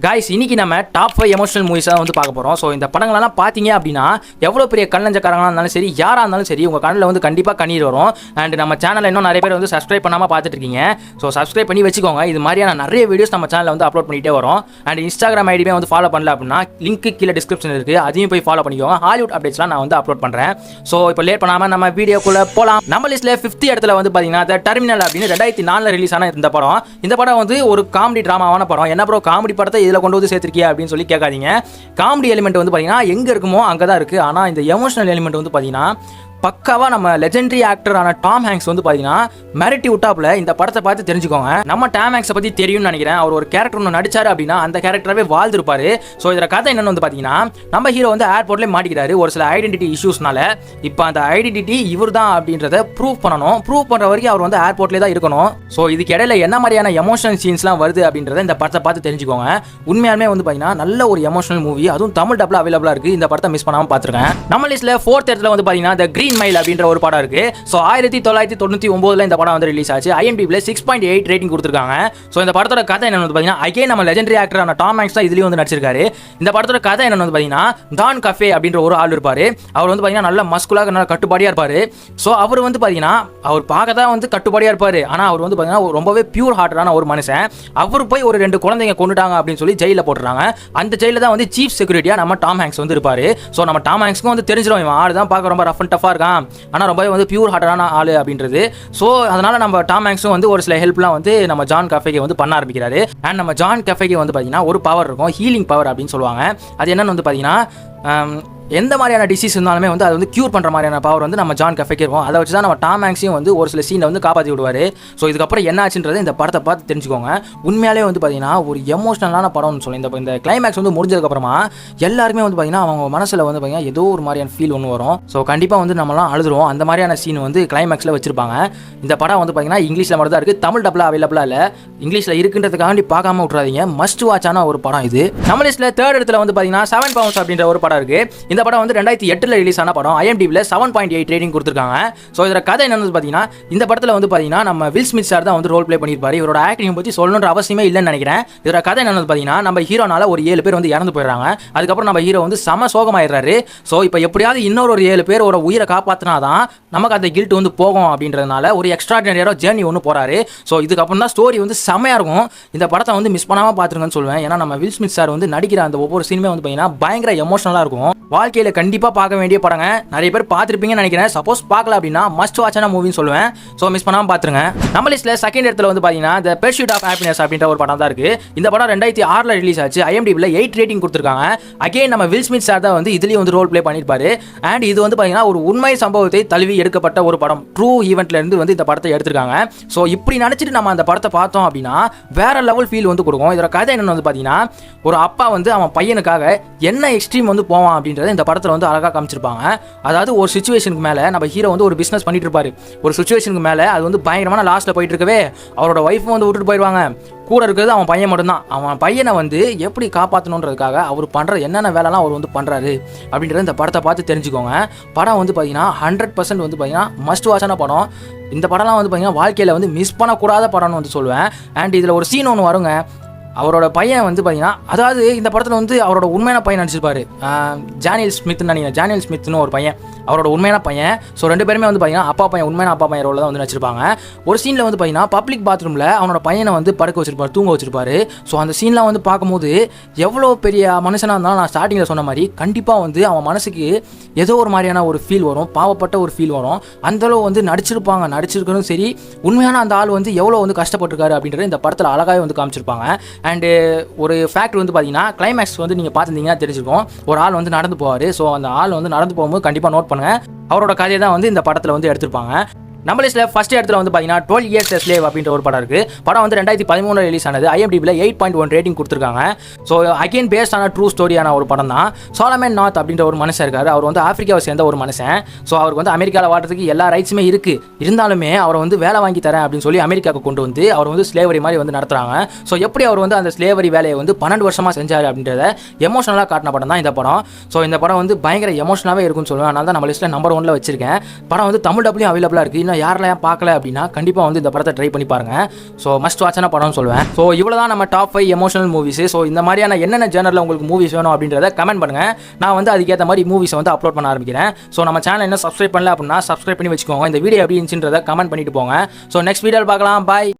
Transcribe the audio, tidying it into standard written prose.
Guys இன்னைக்கு நம்ம top 5 emotional மூவிஸாக வந்து பார்க்க போகிறோம். ஸோ இந்த படங்களெல்லாம் பார்த்தீங்க அப்படின்னா எவ்வளோ பெரிய கண்ணஞ்சக்காரங்களாக இருந்தாலும் சரி, யாராக இருந்தாலும் சரி, உங்கள் கண்ணில் வந்து கண்டிப்பாக கண்ணீர் வரும். அண்ட் நம்ம சேனலில் இன்னும் நிறைய பேர் வந்து சப்ஸ்கிரைப் பண்ணாமல் பார்த்துட்டு இருக்கீங்க. ஸோ சப்ஸ்கிரைப் பண்ணி வச்சுக்கோங்க. இது மாதிரியான நிறைய வீடியோஸ் நம்ம சேனலில் வந்து அப்லோட் பண்ணிகிட்டே வரோம். அண்ட் இன்ஸ்டாகிராம் ஐடியுமே வந்து ஃபாலோ பண்ணல அப்படின்னா லிங்க் கீழே டிஸ்கிரிப்ஷன் இருக்குது, அதையும் போய் ஃபாலோ பண்ணிக்கோங்க. ஹாலிவுட் அப்டேட்ஸ்லாம் நான் வந்து அப்லோட் பண்ணுறேன். ஸோ இப்போ லேட் பண்ணாமல் நம்ம வீடியோக்குள்ளே போகலாம். நம்ம லிஸ்ட்டில் 5th இடத்துல வந்து பார்த்தீங்கன்னா த டெர்மினல் அப்படின்னு 2004 ரிலீஸ் ஆன இந்த படம். இந்த படம் வந்து ஒரு காமெடி ட்ராமாவான படம். என்ன ப்ரோ காமெடி படத்தை இதில் கொண்டு வந்து சேர்த்துருக்கியா அப்படின்னு சொல்லி கேட்காதீங்க. காமெடி எலிமெண்ட் வந்து பார்த்தீங்கன்னா எங்கே இருக்குமோ அங்கே தான் இருக்குது. ஆனால் இந்த எமோஷனல் எலிமெண்ட் வந்து பார்த்தீங்கன்னா பக்காவாக நம்ம லெஜெண்டரி ஆக்டரான டாம் ஹேங்க்ஸ் வந்து பார்த்தீங்கன்னா மிரட்டி விட்டாப்புல. இந்த படத்தை பார்த்து தெரிஞ்சுக்கோங்க. நம்ம டாம் ஹேங்க்ஸை பற்றி தெரியும்னு நினைக்கிறேன். அவர் ஒரு கேரக்டர் ஒன்று நடிச்சாரு அப்படின்னா அந்த கேரக்டராகவே வாழ்ந்துருப்பாரு. ஸோ இதில் கதை என்னன்னு வந்து பார்த்தீங்கன்னா, நம்ம ஹீரோ வந்து ஏர்போர்ட்லேயே மாட்டிக்கிறாரு ஒரு சில ஐடென்டிட்டி இஷ்யூஸ்னால. இப்போ அந்த ஐடென்டிட்டி இவர் தான் அப்படின்றத ப்ரூவ் பண்ணணும். ப்ரூவ் பண்ணுற வரைக்கும் அவர் வந்து ஏர்போர்ட்லேயே தான் இருக்கணும். ஸோ இதுக்கு இடையில என்ன மாதிரியான எமோஷனல் சீன்ஸ்லாம் வருது அப்படின்றத இந்த படத்தை பார்த்து தெரிஞ்சுக்கோங்க. உண்மையாலுமே வந்து பார்த்தீங்கன்னா நல்ல ஒரு எமோஷனல் மூவி, அதுவும் தமிழ் டப்ல அவைலபிளாக இருக்குது. இந்த படத்தை மிஸ் பண்ணாமல் பார்த்துருக்கேன். நம்ம லிஸ்ட்டில் 4th இடத்துல வந்து பார்த்தீங்கன்னா த கிரீன் மைல் அப்படின்ற ஒரு படம் இருக்கு. ஸோ 1999 இந்த படம் வந்து ரிலீஸ் ஆச்சு. IMDbல 6.8 ரேட்டிங் கொடுத்துருக்காங்க. ஸோ இந்த படத்தோட கதை என்னன்னு வந்து பார்த்தீங்கன்னா, அகைன் நம்ம லெஜெண்டரி ஆக்டரான டாம் ஹேங்க்ஸ் தான் இதுலயும் வந்து நடிச்சிருக்காரு. இந்த படத்தோட கதை என்னன்னு வந்து பார்த்தீங்கன்னா, டான் கஃபே அப்படின்ற ஒரு ஆள் இருப்பாரு. அவர் வந்து பார்த்தீங்கன்னா நல்ல மஸ்குலாக நல்ல கட்டுப்பாடியா இருப்பாரு. ஸோ அவர் வந்து பார்த்தீங்கன்னா அவர் பார்க்க தான் வந்து கட்டுப்பாடியா இருப்பாரு. ஆனால் அவர் வந்து பார்த்தீங்கன்னா ரொம்பவே பியூர் ஹார்ட்டடான ஒரு மனுஷன். அவர் போய் ஒரு 2 குழந்தைங்க கொண்டுட்டாங்க அப்படின்னு சொல்லி ஜெயிலில் போட்டுறாங்க. அந்த ஜெயிலில் தான் வந்து சீஃப் செக்யூரிட்டியா நம்ம டாம் ஹேங்க்ஸ் வந்து இருப்பாரு. ஸோ நம்ம டாம் ஹேங்க்ஸ்க்கும் வந்து தெரிஞ்சிடும் இவன் ஆள் தான் பார்க்க ரொம்ப ரஃப் அண்ட் டஃபாக இருக்கான், ஆனால் ரொம்பவே வந்து பியூர் ஹார்ட்டடான ஆள் அப்படின்றது. ஸோ அதனால நம்ம டாம் ஹேங்க்ஸும் வந்து ஒரு சில ஹெல்ப்லாம் வந்து நம்ம ஜான் கஃபேக்கு வந்து பண்ண ஆரம்பிக்கிறாரு. அண்ட் நம்ம ஜான் கஃபேக்கு வந்து பார்த்தீங்கன்னா ஒரு பவர் இருக்கும், ஹீலிங் பவர் அப்படின்னு சொல்லுவாங்க. அது என்னன்னு வந்து பார்த்தீங்கன்னா, எந்த மாதிரியான டிசீஸ் இருந்தாலுமே வந்து அது வந்து க்யூர் பண்ணுற மாதிரியான பவர் வந்து நம்ம ஜான் கஃபேக்கு இருக்கும். அதை வச்சு தான் நம்ம டாம் ஹேங்க்ஸையும் வந்து ஒரு சில சீனை வந்து காப்பாற்றி விடுவார். ஸோ இதுக்கப்புறம் என்ன ஆச்சுன்றது இந்த படத்தை பார்த்து தெரிஞ்சுக்கோங்க. உண்மையாலே வந்து பார்த்தீங்கன்னா ஒரு எமோஷனலான படம்னு சொல்லி இந்த கிளைமேக்ஸ் வந்து முடிஞ்சதுக்கப்புறமா எல்லாருமே வந்து பார்த்தீங்கன்னா அவங்க மனசில் வந்து பார்த்தீங்கன்னா ஏதோ ஒரு மாதிரியான ஃபீல் ஒன்று வரும். ஸோ கண்டிப்பாக வந்து நம்மளாம் அழுதுருவோம். அந்த மாதிரியான சீன் வந்து கிளைமேக்ஸில் வச்சிருப்பாங்க. இந்த படம் வந்து பார்த்தீங்கன்னா இங்கிலீஷில் மட்டும் தான் இருக்குது, தமிழ் டப்ல அவைலபிளாக இல்லை. இங்கிலீஷில் இருக்குன்றதுக்காண்டி பார்க்காம விட்றாதீங்க. மஸ்ட் வாட்சான ஒரு படம் இது. நம்ம லிஸ்ட்டில் 3rd இடத்துல வந்து பார்த்தீங்கன்னா 7 பவுண்ட்ஸ் அப்படின்ற ஒரு படம் இருக்குது. இந்த படம் வந்து 2008 ரிலீஸ் ஆன படம். IMDbல 7.8 ரேட்டிங் கொடுத்துருக்காங்க. ஸோ இதில் கதை என்னன்னு பார்த்தீங்கன்னா, இந்த படத்தில் வந்து பார்த்தீங்கன்னா நம்ம வில் ஸ்மித் சார் தான் வந்து ரோல் ப்ளே பண்ணியிருப்பாரு. இவரோட ஆக்டிங் பற்றி சொல்லணுன்ற அவசியமே இல்லைன்னு நினைக்கிறேன். இதோட கதை என்னன்னு பார்த்தீங்கன்னா, நம்ம ஹீரோனால ஒரு 7 பேர் வந்து இறந்து போயிடுறாங்க. அதுக்கப்புறம் நம்ம ஹீரோ வந்து சம சோகமாயிடுறாரு. ஸோ இப்போ எப்படியாவது இன்னொரு 7 பேரோட உயிரை காப்பாற்றினாதான் நமக்கு அந்த கில்ட் வந்து போகும் அப்படின்றதுனால ஒரு எக்ஸ்ட்ராடினரியான ஜேர்னி ஒன்று போறாரு. ஸோ இதுக்கப்புறம் தான் ஸ்டோரி வந்து செமையாக இருக்கும். இந்த படத்தை வந்து மிஸ் பண்ணாமல் பார்த்துருங்கன்னு சொல்லுவேன். ஏன்னா நம்ம வில் ஸ்மித் சார் வந்து நடிக்கிற அந்த ஒவ்வொரு சீனுமே வந்து பார்த்தீங்கன்னா பயங்கர எமோஷனலாக இருக்கும். வாழ்க்கையில் கண்டிப்பாக பார்க்க வேண்டிய படங்க. நிறைய பேர் பார்த்துருப்பீங்கன்னு நினைக்கிறேன். சப்போஸ் பார்க்கல அப்படின்னா மஸ்ட் வாட்சான மூவின்னு சொல்லுவேன். ஸோ மிஸ் பண்ணாமல் பார்த்துருங்க. நம்ம லிஸ்ட்டில் 2nd இடத்துல வந்து பார்த்தீங்கன்னா த பர்சூட் ஆஃப் ஹாப்பினஸ் அப்படின்ற ஒரு படம் தான் இருக்குது. இந்த படம் 2006 ரிலீஸ் ஆச்சு. IMDbல 8 ரேட்டிங் கொடுத்துருக்காங்க. அகைன் நம்ம வில் ஸ்மித் சார் தான் வந்து இதுலேயும் வந்து ரோல் ப்ளே பண்ணியிருப்பாரு. அண்ட் இது வந்து பார்த்தீங்கன்னா ஒரு உண்மை சம்பவத்தை தழுவி எடுக்கப்பட்ட ஒரு படம். ட்ரூ ஈவெண்ட்ல இருந்து வந்து இந்த படத்தை எடுத்திருக்காங்க. ஸோ இப்படி நினச்சிட்டு நம்ம அந்த படத்தை பார்த்தோம் அப்படின்னா வேற லெவல் ஃபீல் வந்து கொடுக்கும். இதோட கதை என்னன்னு வந்து பார்த்தீங்கன்னா, ஒரு அப்பா வந்து அவன் பையனுக்காக என்ன எக்ஸ்ட்ரீம் வந்து போவான் அப்படின்றத இந்த படத்தில் வந்து அழகாக காமிச்சிருப்பாங்க. அதாவது ஒரு சிச்சுவேஷனுக்கு மேலே நம்ம ஹீரோ வந்து ஒரு பிஸ்னஸ் பண்ணிட்டு இருப்பாரு. ஒரு சிச்சுவேஷனுக்கு மேலே அது வந்து பயங்கரமான லாஸ்ட்டில் போயிட்டு இருக்கவே அவரோட ஒய்ஃபும் வந்து விட்டுட்டு போயிடுவாங்க. கூட இருக்கிறது அவன் பையன் மட்டும்தான். அவன் பையனை வந்து எப்படி காப்பாற்றணுன்றதுக்காக அவர் பண்ணுற என்னென்ன வேலைலாம் அவர் வந்து பண்ணுறாரு அப்படின்றத இந்த படத்தை பார்த்து தெரிஞ்சுக்கோங்க. படம் வந்து பார்த்தீங்கன்னா 100% வந்து பார்த்தீங்கன்னா மஸ்ட் வாட்சான படம். இந்த படம்லாம் வந்து பார்த்தீங்கன்னா வாழ்க்கையில் வந்து மிஸ் பண்ணக்கூடாத படம்னு வந்து சொல்லுவேன். அண்ட் இதில் ஒரு சீன் ஒன்று வருங்க. அவரோட பையன் வந்து பார்த்தீங்கன்னா, அதாவது இந்த படத்தில் வந்து அவரோட உண்மையான பையன் நடிச்சிருப்பாரு. ஜானியல் ஸ்மித்னு நினைக்கிறேன். ஜானியல் ஸ்மித்னு ஒரு பையன், அவரோட உண்மையான பையன். ஸோ 2 பேருமே வந்து பார்த்தீங்கன்னா அப்பா பையன், உண்மையான அப்பா பையன் ரோலில் தான் வந்து நடிச்சிருப்பாங்க. ஒரு சீனில் வந்து பார்த்தீங்கன்னா பப்ளிக் பாத்ரூமில் அவனோட பையனை வந்து படுக்க வச்சிருப்பாரு, தூங்க வச்சிருப்பாரு. ஸோ அந்த சீன்லாம் வந்து பார்க்கும்போது எவ்வளோ பெரிய மனுஷனாக இருந்தாலும் நான் ஸ்டார்டிங்கில் சொன்ன மாதிரி கண்டிப்பாக வந்து அவன் மனசுக்கு ஏதோ ஒரு மாதிரியான ஒரு ஃபீல் வரும், பாவப்பட்ட ஒரு ஃபீல் வரும். அந்தளவு வந்து நடிச்சிருக்கணும் சரி, உண்மையான அந்த ஆள் வந்து எவ்வளோ வந்து கஷ்டப்பட்டிருக்காரு அப்படின்றது இந்த படத்தில் அழகாகவே வந்து காமிச்சிருப்பாங்க. அண்டு ஒரு ஃபேக்ட் வந்து பார்த்தீங்கன்னா, கிளைமேக்ஸ் வந்து நீங்கள் பார்த்துருந்தீங்கன்னா தெரிஞ்சிருக்கும். ஒரு ஆள் வந்து நடந்து போவார். ஸோ அந்த ஆள் வந்து நடந்து போகும்போது கண்டிப்பாக நோட் பண்ணுங்கள், அவரோட கதையை தான் வந்து இந்த படத்தில் வந்து எடுத்திருப்பாங்க. நம்ம லிஸ்ட்டில் 1st இடத்துல வந்து பார்த்தீங்கன்னா 12 Years a Slave அப்படின்ற ஒரு படம் இருக்குது. படம் வந்து 2013 ரிலீஸ் ஆனது. IMDbல 8.1 ரேட்டிங் கொடுத்துருக்காங்க. ஸோ அகைன் பேஸ்ட் ஆன ட்ரூ ஸ்டோரியான ஒரு படம் தான். சாலமன் நாத் அப்படின்ற ஒரு மனுஷன் இருக்காரு. அவர் வந்து ஆப்பிரிக்காவை சேர்ந்த ஒரு மனுஷன். ஸோ அவருக்கு வந்து அமெரிக்காவில் வாடுறதுக்கு எல்லா ரைட்ஸுமே இருக்குது. இருந்தாலுமே அவரை வந்து வேலை வாங்கி தரேன் அப்படின்னு சொல்லி அமெரிக்காவுக்கு கொண்டு வந்து அவர் வந்து ஸ்லேவரி மாதிரி வந்து நடத்துகிறாங்க. ஸோ எப்படி அவர் வந்து அந்த ஸ்லேவரி வேலையை வந்து 12 வருஷமாக செஞ்சார் அப்படின்றத எமோஷனலாக காட்டின படம் தான் இந்த படம். ஸோ இந்த படம் வந்து பயங்கர எமோஷனலாகவே இருக்குன்னு சொல்லுவேன். அதனால தான் நம்ம லிஸ்ட்டில் நம்பர் 1ல வச்சிருக்கேன். படம் வந்து தமிழ் டப்லையும் அவைலபிளாக இருக்குது. இன்னும் இன்னும் யாரெல்லாம் பார்க்கல அப்படின்னா கண்டிப்பாக வந்து இந்த படத்தை ட்ரை பண்ணி பாருங்க. ஸோ மஸ்ட் வாட்சான படம்னு சொல்லுவேன். ஸோ இவ்வளோதான் நம்ம டாப் 5 எமோஷனல் மூவிஸ். ஸோ இந்த மாதிரியான என்னென்ன ஜேனரில் உங்களுக்கு மூவிஸ் வேணும் அப்படின்றத கமெண்ட் பண்ணுங்க. நான் வந்து அதுக்கேற்ற மாதிரி மூவிஸை வந்து அப்லோட் பண்ண ஆரம்பிக்கிறேன். ஸோ நம்ம சேனல் என்ன சப்ஸ்கிரைப் பண்ணல அப்படின்னா சப்ஸ்கிரைப் பண்ணி வச்சுக்கோங்க. இந்த வீடியோ எப்படி இருந்துச்சுன்றதை கமெண்ட் பண்ணிட்டு போங்க. ஸோ நெக்ஸ்ட் வீடியோவில் பார்க்கலாம். பாய்.